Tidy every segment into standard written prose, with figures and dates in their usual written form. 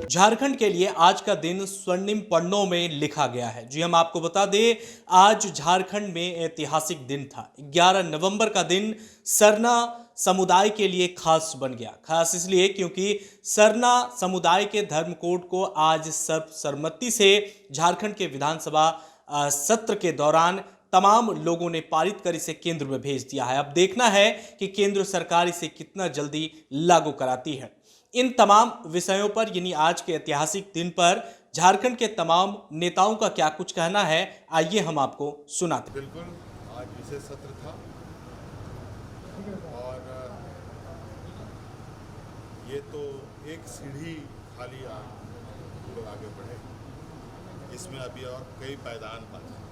झारखंड के लिए आज का दिन स्वर्णिम पन्नों में लिखा गया है। जी हम आपको बता दें, आज झारखंड में ऐतिहासिक दिन था। 11 नवंबर का दिन सरना समुदाय के लिए खास बन गया। खास इसलिए क्योंकि सरना समुदाय के धर्म कोड को आज सर्वसम्मति से झारखंड के विधानसभा सत्र के दौरान तमाम लोगों ने पारित कर इसे केंद्र में भेज दिया है। अब देखना है कि केंद्र सरकार इसे कितना जल्दी लागू कराती है। इन तमाम विषयों पर यानी आज के ऐतिहासिक दिन पर झारखंड के तमाम नेताओं का क्या कुछ कहना है, आइए हम आपको सुनाते हैं। बिल्कुल, आज विशेष सत्र था और ये तो एक सीढ़ी खाली हम लोग आगे बढ़े। इसमें अभी और कई पायदान बाकी हैं,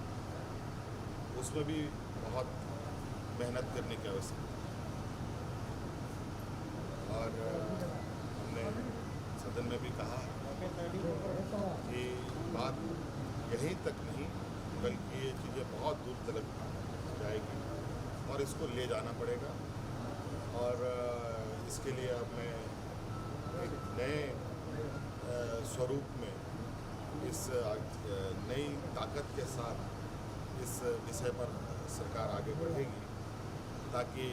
उसमें भी बहुत मेहनत करने की आवश्यकता है। और हमने सदन में भी कहा कि बात यहीं तक नहीं बल्कि ये चीज़ें बहुत दूर तक जाएगी और इसको ले जाना पड़ेगा। और इसके लिए अब मैं एक नए स्वरूप में इस नई ताकत के साथ इस विषय पर सरकार आगे बढ़ेगी ताकि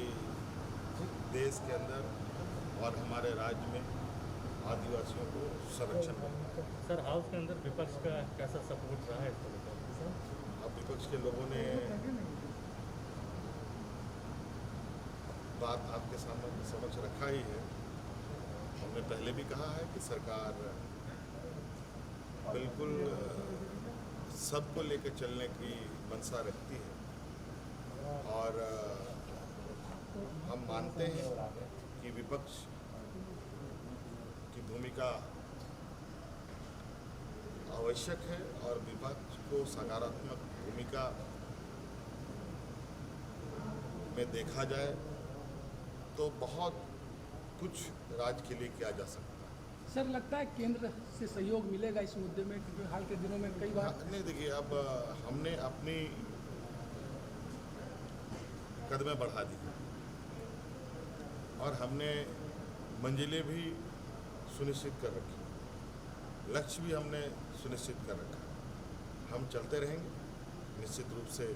देश के अंदर और हमारे राज्य में आदिवासियों को संरक्षण मिले। सर, हाउस के अंदर विपक्ष का कैसा सपोर्ट रहा है इसको लेकर? अब विपक्ष के लोगों ने बात आपके सामने समझ रखा ही है। हमने पहले भी कहा है कि सरकार बिल्कुल सबको लेकर चलने की मंशा रखती है और हम मानते हैं कि विपक्ष की भूमिका आवश्यक है और विपक्ष को सकारात्मक भूमिका में देखा जाए तो बहुत कुछ राज्य के लिए किया जा सकता है। सर, लगता है केंद्र से सहयोग मिलेगा इस मुद्दे में, क्योंकि हाल के दिनों में कई बार नहीं, देखिए, अब हमने अपनी कदमें बढ़ा दी और हमने मंजिलें भी सुनिश्चित कर रखी, लक्ष्य भी हमने सुनिश्चित कर रखा। हम चलते रहेंगे, निश्चित रूप से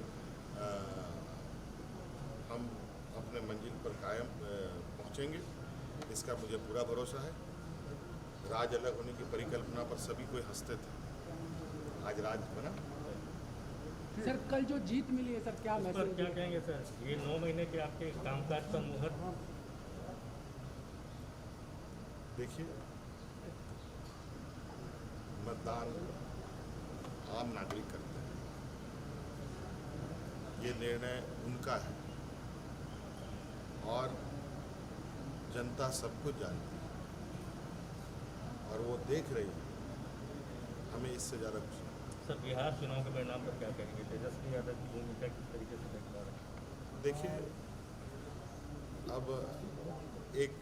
हम अपने मंजिल पर कायम पहुंचेंगे, इसका मुझे पूरा भरोसा है। राज्य अलग होने की परिकल्पना पर सभी कोई हंसते थे, आज राज्य बना। सर, कल जो जीत मिली है, सर, क्या मैसेज क्या कहेंगे सर? ये 9 महीने के आपके कामकाज का मुहूर्त। देखिए, मतदान आम नागरिक करते हैं, ये निर्णय उनका है और जनता सब कुछ जानती है और वो देख रही है। हमें इससे ज़्यादा कुछ नहीं। सर, बिहार चुनाव के परिणाम पर क्या कहेंगे? तेजस्वी यादव की भूमिका किस तरीके से देख पा रहे हैं? देखिए, अब एक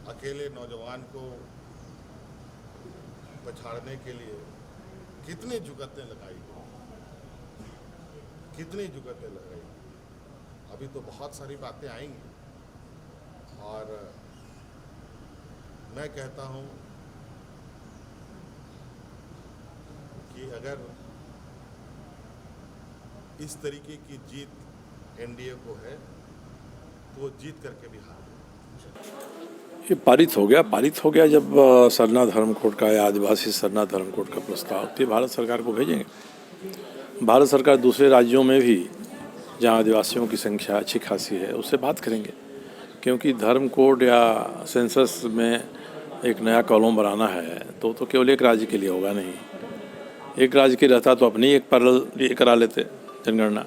अकेले नौजवान को पछाड़ने के लिए कितनी जुगतें लगाई, अभी तो बहुत सारी बातें आएंगी और मैं कहता हूं कि अगर इस तरीके की जीत एनडीए को है तो वो जीत करके भी हार। ये पारित हो गया जब सरना धर्म कोड का या आदिवासी सरना धर्म कोड का प्रस्ताव तो भारत सरकार को भेजेंगे। भारत सरकार दूसरे राज्यों में भी जहां आदिवासियों की संख्या अच्छी खासी है उससे बात करेंगे, क्योंकि धर्म कोड या सेंसस में एक नया कॉलम बनाना है तो केवल एक राज्य के लिए होगा नहीं। एक राज्य के रहता तो अपनी एक पैरेलल ये करा लेते जनगणना।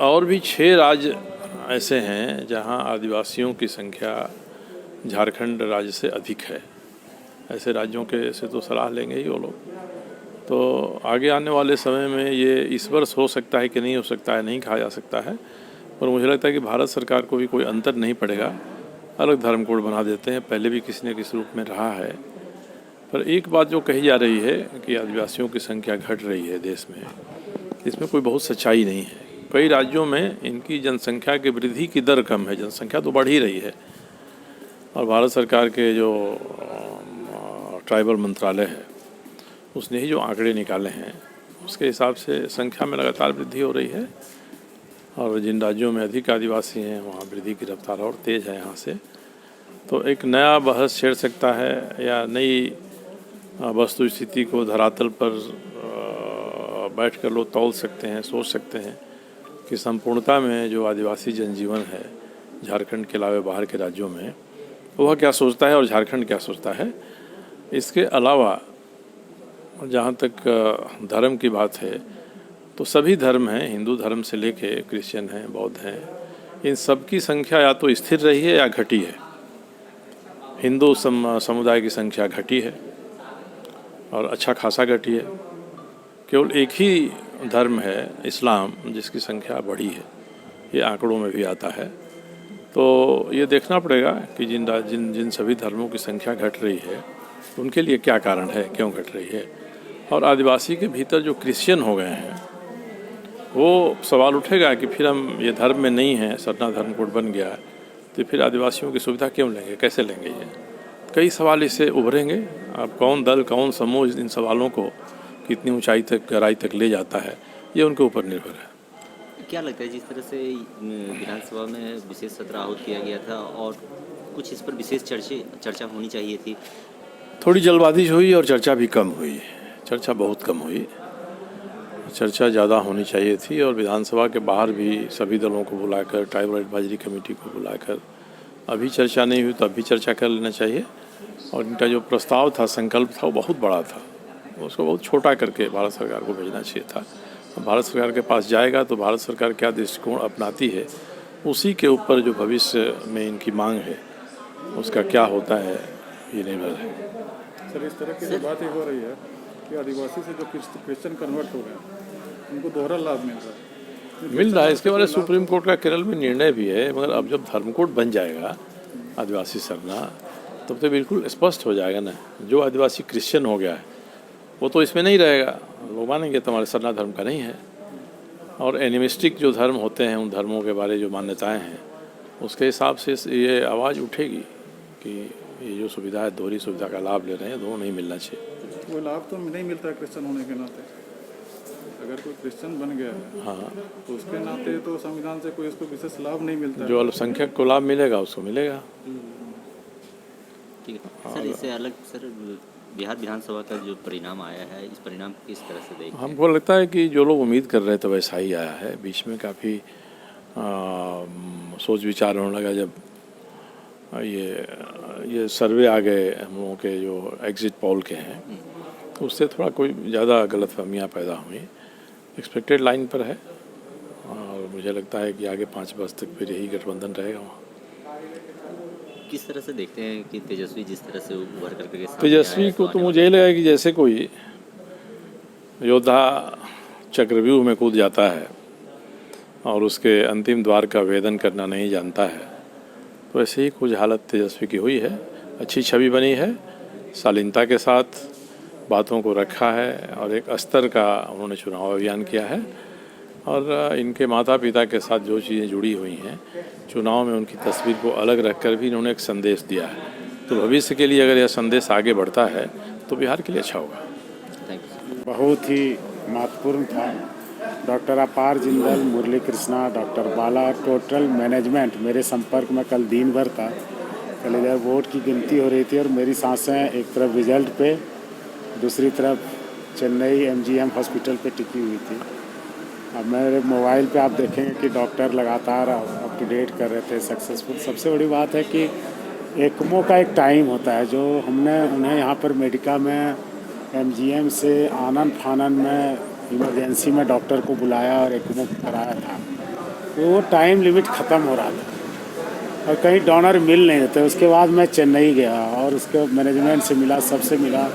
और भी 6 राज्य ऐसे हैं जहां आदिवासियों की संख्या झारखंड राज्य से अधिक है। ऐसे राज्यों के से तो सलाह लेंगे ही वो लोग। तो आगे आने वाले समय में ये इस वर्ष हो सकता है कि नहीं हो सकता है, नहीं कहा जा सकता है, पर मुझे लगता है कि भारत सरकार को भी कोई अंतर नहीं पड़ेगा। अलग धर्म कोड बना देते हैं, पहले भी किसी न किसी रूप में रहा है। पर एक बात जो कही जा रही है कि आदिवासियों की संख्या घट रही है देश में, इसमें कोई बहुत सच्चाई नहीं है। कई राज्यों में इनकी जनसंख्या की वृद्धि की दर कम है, जनसंख्या तो बढ़ ही रही है। और भारत सरकार के जो ट्राइबल मंत्रालय है उसने ही जो आंकड़े निकाले हैं उसके हिसाब से संख्या में लगातार वृद्धि हो रही है। और जिन राज्यों में अधिक आदिवासी हैं वहाँ वृद्धि की रफ्तार और तेज़ है यहाँ से। तो एक नया बहस छेड़ सकता है या नई वस्तु स्थिति को धरातल पर बैठ कर लोग तौल सकते हैं, सोच सकते हैं कि संपूर्णता में जो आदिवासी जनजीवन है झारखंड के अलावा बाहर के राज्यों में वह क्या सोचता है और झारखंड क्या सोचता है। इसके अलावा जहाँ तक धर्म की बात है तो सभी धर्म हैं, हिंदू धर्म से लेके क्रिश्चियन हैं, बौद्ध हैं, इन सब की संख्या या तो स्थिर रही है या घटी है। हिंदू समुदाय की संख्या घटी है और अच्छा खासा घटी है। केवल एक ही धर्म है इस्लाम जिसकी संख्या बढ़ी है, ये आंकड़ों में भी आता है। तो ये देखना पड़ेगा कि जिन सभी धर्मों की संख्या घट रही है उनके लिए क्या कारण है, क्यों घट रही है। और आदिवासी के भीतर जो क्रिश्चियन हो गए हैं वो सवाल उठेगा कि फिर हम ये धर्म में नहीं हैं, सरना धर्म कोड बन गया तो फिर आदिवासियों की सुविधा क्यों लेंगे, कैसे लेंगे। ये कई सवाल इससे उभरेंगे। अब कौन दल कौन समूह इन सवालों को कितनी ऊंचाई तक गहराई तक ले जाता है ये उनके ऊपर निर्भर है। क्या लगता है जिस तरह से विधानसभा में विशेष सत्र आहूत किया गया था और कुछ इस पर विशेष चर्चा होनी चाहिए थी, थोड़ी जल्दबाजी हुई और चर्चा भी कम हुई, चर्चा बहुत कम हुई। चर्चा ज़्यादा होनी चाहिए थी और विधानसभा के बाहर भी सभी दलों को बुलाकर, ट्राइबल एडवाइजरी कमेटी को बुलाकर अभी चर्चा नहीं हुई तो अभी चर्चा कर लेना चाहिए। और इनका जो प्रस्ताव था, संकल्प था, वो बहुत बड़ा था, उसको बहुत छोटा करके भारत सरकार को भेजना चाहिए था। भारत सरकार के पास जाएगा तो भारत सरकार क्या दृष्टिकोण अपनाती है उसी के ऊपर जो भविष्य में इनकी मांग है उसका क्या होता है ये निर्भर है। सर, इस तरह की जो बात हो रही है कि आदिवासी से जो क्रिश्चियन कन्वर्ट हो गए उनको दोहरा लाभ मिल रहा है। इसके बारे में सुप्रीम कोर्ट का केरल में निर्णय भी है, मगर अब जब धर्म कोड बन जाएगा आदिवासी सरना तब तो बिल्कुल स्पष्ट हो जाएगा ना। जो आदिवासी क्रिश्चियन हो गया है वो तो इसमें नहीं रहेगा, लोग मानेंगे तुम्हारे सरना धर्म का नहीं है। और एनिमिस्टिक जो धर्म होते हैं उन धर्मों के बारे जो मान्यताएं हैं उसके हिसाब से ये आवाज़ उठेगी कि ये जो सुविधा है दोहरी सुविधा का लाभ ले रहे हैं, दोनों नहीं मिलना चाहिए। वो लाभ तो नहीं मिलता है क्रिश्चियन होने के नाते। अगर कोई क्रिश्चियन बन गया है हाँ तो उसके नाते तो संविधान से कोई उसको विशेष लाभ नहीं मिलता। जो अल्पसंख्यक को लाभ मिलेगा उसको मिलेगा। ठीक है सर। इससे अलग सर बिहार विधानसभा का जो परिणाम आया है, इस परिणाम को किस तरह से देखते हैं? हमको लगता है कि जो लोग उम्मीद कर रहे थे वैसा ही आया है। बीच में काफ़ी सोच विचार होने लगा जब ये सर्वे आ गए हम लोगों के जो एग्जिट पोल के हैं, तो उससे थोड़ा कोई ज़्यादा गलतफहमियाँ पैदा हुई। एक्सपेक्टेड लाइन पर है और मुझे लगता है कि आगे 5 वर्ष तक फिर यही गठबंधन रहेगा वहाँ। किस तरह से देखते हैं कि तेजस्वी जिस तरह से उभर करके तेजस्वी को तो मुझे यही लगा कि जैसे कोई योद्धा चक्रव्यूह में कूद जाता है और उसके अंतिम द्वार का वेदन करना नहीं जानता है, तो ऐसे ही कुछ हालत तेजस्वी की हुई है। अच्छी छवि बनी है, शालीनता के साथ बातों को रखा है और एक स्तर का उन्होंने चुनाव अभियान किया है। और इनके माता पिता के साथ जो चीज़ें जुड़ी हुई हैं, चुनाव में उनकी तस्वीर को अलग रखकर भी इन्होंने एक संदेश दिया है। तो भविष्य के लिए अगर यह संदेश आगे बढ़ता है तो बिहार के लिए अच्छा होगा। बहुत ही महत्वपूर्ण था। डॉक्टर अपार जिंदल, मुरली कृष्णा, डॉक्टर बाला, टोटल मैनेजमेंट मेरे संपर्क में कल दिन भर था। कल इधर वोट की गिनती हो रही थी और मेरी सांसें एक तरफ रिजल्ट पे, दूसरी तरफ चेन्नई MGM हॉस्पिटल पे टिकी हुई थी। अब मेरे मोबाइल पे आप देखेंगे कि डॉक्टर लगातार अप टू डेट कर रहे थे सक्सेसफुल। सबसे बड़ी बात है कि एक्मो का एक टाइम होता है जो हमने उन्हें यहाँ पर मेडिका में MGM से आनन फानन में इमरजेंसी में डॉक्टर को बुलाया और एक्मो कराया था। वो टाइम लिमिट ख़त्म हो रहा था और कहीं डोनर मिल नहीं रहे थे। उसके बाद मैं चेन्नई गया और उसके मैनेजमेंट से मिला, सबसे मिला।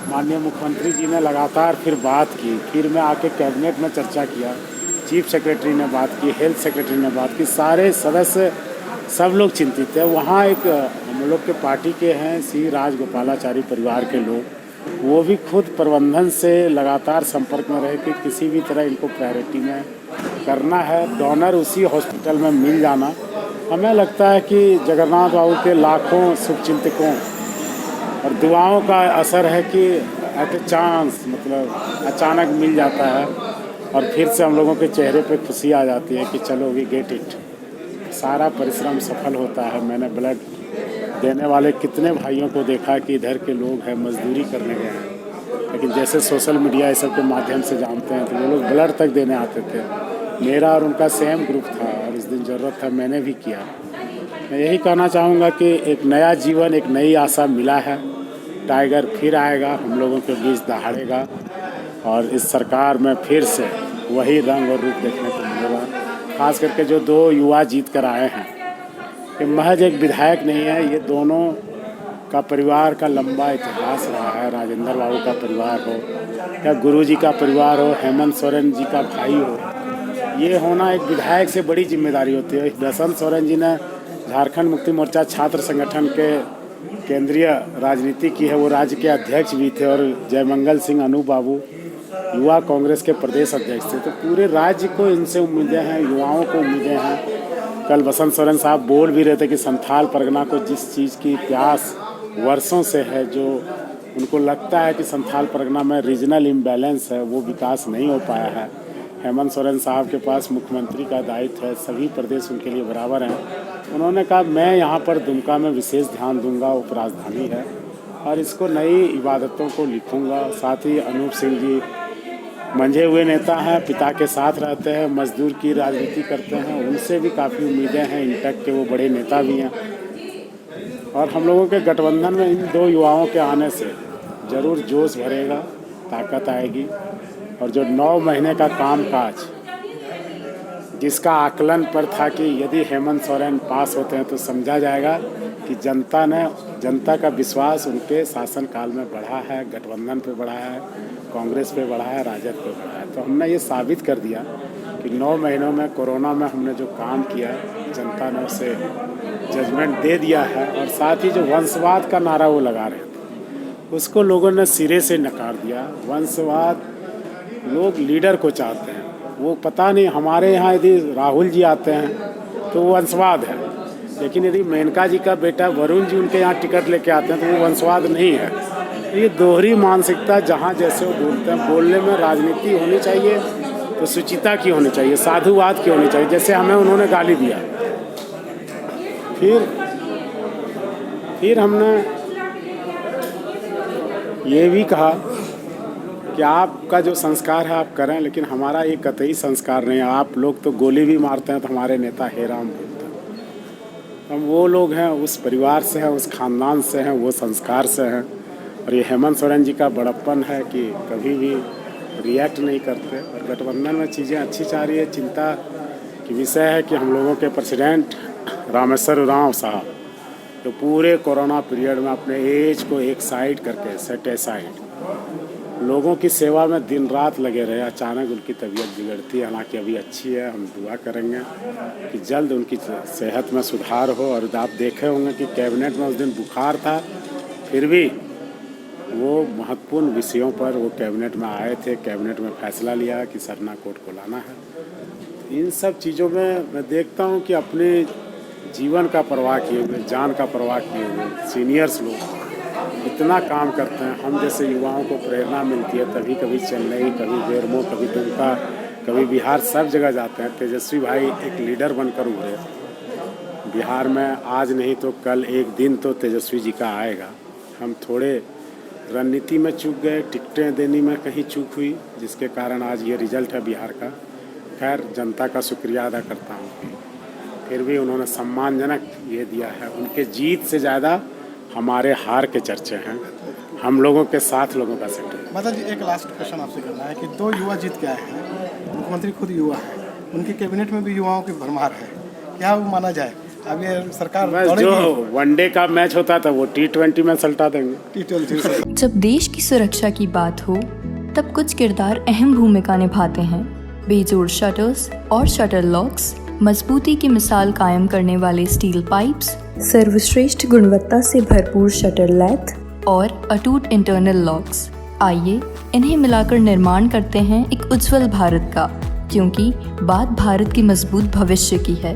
माननीय मुख्यमंत्री जी ने लगातार फिर बात की, फिर मैं आके कैबिनेट में चर्चा किया, चीफ सेक्रेटरी ने बात की, हेल्थ सेक्रेटरी ने बात की, सारे सदस्य सब लोग चिंतित थे। वहाँ एक हम लोग के पार्टी के हैं श्री राजगोपालाचारी परिवार के लोग, वो भी खुद प्रबंधन से लगातार संपर्क में रहे कि किसी भी तरह इनको प्रायोरिटी में करना है। डोनर उसी हॉस्पिटल में मिल जाना हमें लगता है कि जगन्नाथ बाबू के लाखों शुभचिंतकों और दुआओं का असर है कि एट ए चांस मतलब अचानक मिल जाता है और फिर से हम लोगों के चेहरे पे खुशी आ जाती है कि चलो वी गेट इट। सारा परिश्रम सफल होता है। मैंने ब्लड देने वाले कितने भाइयों को देखा कि इधर के लोग हैं मजदूरी करने गए हैं, लेकिन जैसे सोशल मीडिया ये सब के माध्यम से जानते हैं तो वो लोग ब्लड तक देने आते थे। मेरा और उनका सेम ग्रुप था और इस दिन ज़रूरत था, मैंने भी किया। मैं यही कहना चाहूँगा कि एक नया जीवन, एक नई आशा मिला है। टाइगर फिर आएगा, हम लोगों के बीच दहाड़ेगा और इस सरकार में फिर से वही रंग और रूप देखने को मिलेगा। खास करके जो 2 युवा जीत कर आए हैं, ये महज एक विधायक नहीं है, ये दोनों का परिवार का लंबा इतिहास रहा है। राजेंद्र बाबू का परिवार हो या गुरुजी का परिवार हो, हेमंत सोरेन जी का भाई हो, ये होना एक विधायक से बड़ी जिम्मेदारी होती है। बसंत सोरेन जी ने झारखंड मुक्ति मोर्चा छात्र संगठन के केंद्रीय राजनीति की है, वो राज्य के अध्यक्ष भी थे और जयमंगल सिंह अनूप बाबू युवा कांग्रेस के प्रदेश अध्यक्ष थे। तो पूरे राज्य को इनसे उम्मीदें हैं, युवाओं को उम्मीदें हैं। कल बसंत सोरेन साहब बोल भी रहे थे कि संथाल परगना को जिस चीज़ की प्यास वर्षों से है, जो उनको लगता है कि संथाल परगना में रीजनल इम्बैलेंस है, वो विकास नहीं हो पाया है। हेमंत सोरेन साहब के पास मुख्यमंत्री का दायित्व है, सभी प्रदेश उनके लिए बराबर हैं। उन्होंने कहा मैं यहाँ पर दुमका में विशेष ध्यान दूंगा, उपराजधानी है और इसको नई इबादतों को लिखूंगा। साथ ही अनूप सिंह जी मंझे हुए नेता हैं, पिता के साथ रहते हैं, मजदूर की राजनीति करते हैं, उनसे भी काफ़ी उम्मीदें हैं। इंटक के वो बड़े नेता भी हैं और हम लोगों के गठबंधन में इन 2 युवाओं के आने से ज़रूर जोश भरेगा, ताकत आएगी। और जो 9 महीने का कामकाज जिसका आकलन पर था कि यदि हेमंत सोरेन पास होते हैं तो समझा जाएगा कि जनता का विश्वास उनके शासनकाल में बढ़ा है, गठबंधन पे बढ़ा है, कांग्रेस पे बढ़ा है, राजद पे बढ़ा है। तो हमने ये साबित कर दिया कि 9 महीनों में कोरोना में हमने जो काम किया, जनता ने उसे जजमेंट दे दिया है। और साथ ही जो वंशवाद का नारा वो लगा रहे थे, उसको लोगों ने सिरे से नकार दिया। वंशवाद लोग लीडर को चाहते हैं, वो पता नहीं ये यहाँ यदि राहुल जी आते हैं तो वो वंशवाद है, लेकिन यदि मेनका जी का बेटा वरुण जी उनके यहाँ टिकट लेके आते हैं तो वो वंशवाद नहीं है। ये दोहरी मानसिकता, जहाँ जैसे वो बोलते हैं, बोलने में राजनीति होनी चाहिए तो सुचिता की होनी चाहिए, साधुवाद की होनी चाहिए। जैसे हमें उन्होंने गाली दिया, फिर हमने ये भी कहा कि आपका जो संस्कार है आप करें, लेकिन हमारा ये कतई संस्कार नहीं है। आप लोग तो गोली भी मारते हैं तो हमारे नेता हे राम बोलते हैं। हम वो लोग हैं, उस परिवार से हैं, उस खानदान से हैं, वो संस्कार से हैं। और ये हेमंत सोरेन जी का बड़प्पन है कि कभी भी रिएक्ट नहीं करते। और गठबंधन में चीज़ें अच्छी जा रही है। चिंता की विषय है कि हम लोगों के प्रेसिडेंट रामेश्वर उरांव साहब तो पूरे कोरोना पीरियड में अपने एज को एक साइड करके, सेट ए साइड, लोगों की सेवा में दिन रात लगे रहे। अचानक उनकी तबीयत बिगड़ती है, हालांकि अभी अच्छी है। हम दुआ करेंगे कि जल्द उनकी सेहत में सुधार हो। और आप देखे होंगे कि कैबिनेट में उस दिन बुखार था, फिर भी वो महत्वपूर्ण विषयों पर वो कैबिनेट में आए थे। कैबिनेट में फैसला लिया कि सरना कोर्ट को लाना है। इन सब चीज़ों में मैं देखता हूँ कि अपने जीवन का परवाह किए हुए, जान का परवाह किए हुए सीनियर्स लोग इतना काम करते हैं। हम जैसे युवाओं को प्रेरणा मिलती है, तभी कभी चेन्नई, कभी बेरमो, कभी दुमका, कभी बिहार, सब जगह जाते हैं। तेजस्वी भाई एक लीडर बनकर उभरे बिहार में। आज नहीं तो कल एक दिन तो तेजस्वी जी का आएगा। हम थोड़े रणनीति में चूक गए, टिकटें देने में कहीं चूक हुई, जिसके कारण आज ये रिजल्ट है बिहार का। खैर, जनता का शुक्रिया अदा करता हूँ, फिर भी उन्होंने सम्मानजनक ये दिया है। उनके जीत से ज़्यादा हमारे हार के चर्चे हैं, हम लोगों के साथ लोगों का सेक्टर। मतलब जी एक लास्ट क्वेश्चन आपसे करना है कि 2 युवा जीत के आए हैं, मुख्यमंत्री खुद युवा है, उनके कैबिनेट में भी युवाओं की भरमार है, क्या वो माना जाए? अब ये सरकार जो वनडे का मैच होता था वो T20 में सल्टा देंगे। T20 जब देश की सुरक्षा की बात हो तब कुछ किरदार अहम भूमिका निभाते हैं। बेजोड़ शटर्स और शटर लॉक्स, मजबूती की मिसाल कायम करने वाले स्टील पाइप्स, सर्वश्रेष्ठ गुणवत्ता से भरपूर शटर लैथ और अटूट इंटरनल लॉक्स। आइए इन्हें मिलाकर निर्माण करते हैं एक उज्जवल भारत का, क्योंकि बात भारत की मजबूत भविष्य की है।